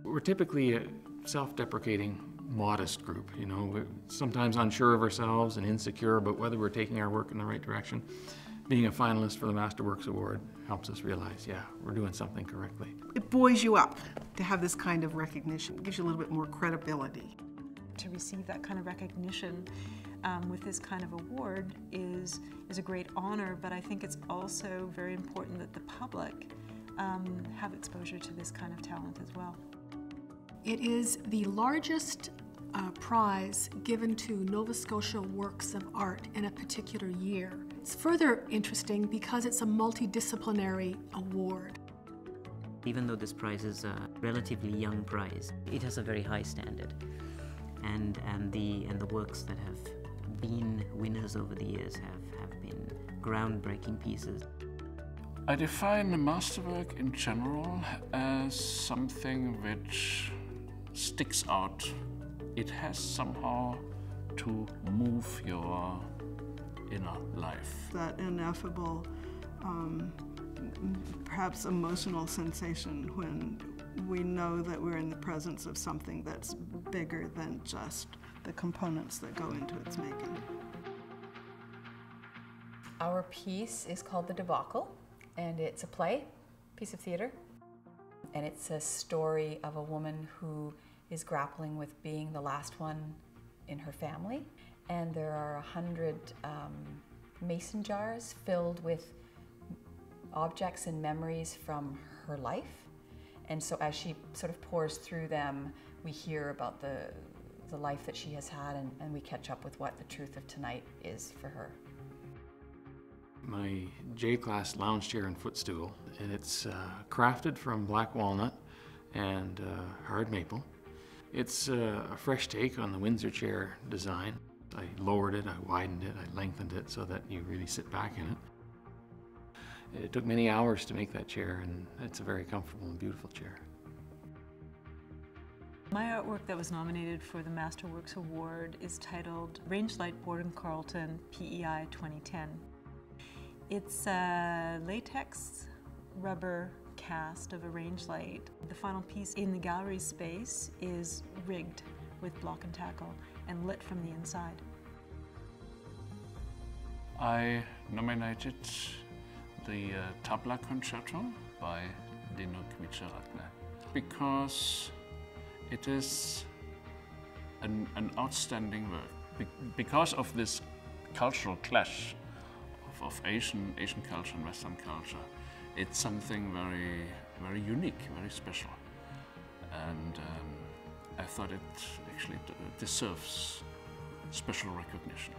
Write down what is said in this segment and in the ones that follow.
We're typically a self-deprecating, modest group. You know, we're sometimes unsure of ourselves and insecure about whether we're taking our work in the right direction. Being a finalist for the Masterworks Award helps us realize, yeah, we're doing something correctly. It buoys you up to have this kind of recognition. It gives you a little bit more credibility. To receive that kind of recognition with this kind of award is a great honor, but I think it's also very important that the public have exposure to this kind of talent as well. It is the largest prize given to Nova Scotia works of art in a particular year. It's further interesting because it's a multidisciplinary award. Even though this prize is a relatively young prize, it has a very high standard. And the works that have been winners over the years have been groundbreaking pieces. I define the masterwork in general as something which sticks out. It has somehow to move your inner life. That ineffable, perhaps emotional sensation when we know that we're in the presence of something that's bigger than just the components that go into its making. Our piece is called The Debacle, and it's a piece of theater, and it's a story of a woman who is grappling with being the last one in her family, and there are 100 mason jars filled with objects and memories from her life. And so as she sort of pours through them, we hear about the life that she has had, and we catch up with what the truth of tonight is for her. My J-class lounge chair and footstool, and it's crafted from black walnut and hard maple. It's a fresh take on the Windsor chair design. I lowered it, I widened it, I lengthened it so that you really sit back in it. It took many hours to make that chair, and it's a very comfortable and beautiful chair. My artwork that was nominated for the Masterworks Award is titled Range Light Board & Carlton PEI 2010. It's a latex rubber cast of a range light. The final piece in the gallery space is rigged with block and tackle and lit from the inside. I nominated the Tabla Concerto by Dino Kmiceratne because it is an outstanding work. Because of this cultural clash of Asian culture and Western culture, it's something very, very unique, very special. And I thought it actually deserves special recognition.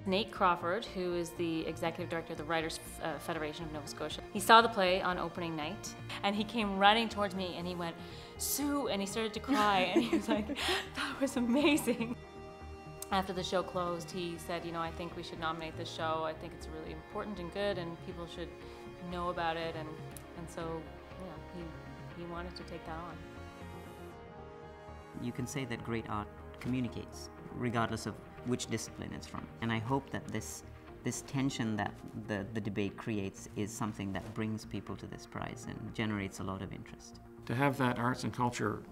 Nate Crawford, who is the executive director of the Writers Federation of Nova Scotia, he saw the play on opening night, and he came running towards me and he went, "Sue," and he started to cry, and he was like, "That was amazing." After the show closed, he said, "You know, I think we should nominate this show. I think it's really important and good, and people should know about it." And so, yeah, he wanted to take that on. You can say that great art communicates, regardless of which discipline it's from. And I hope that this tension that the debate creates is something that brings people to this prize and generates a lot of interest. To have that arts and culture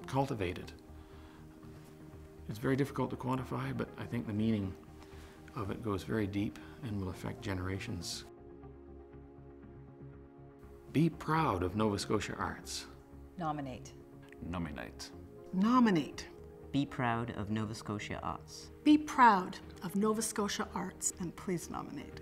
cultivated, it's very difficult to quantify, but I think the meaning of it goes very deep and will affect generations. Be proud of Nova Scotia arts. Nominate. Nominate. Nominate. Be proud of Nova Scotia arts. Be proud of Nova Scotia arts. And please nominate.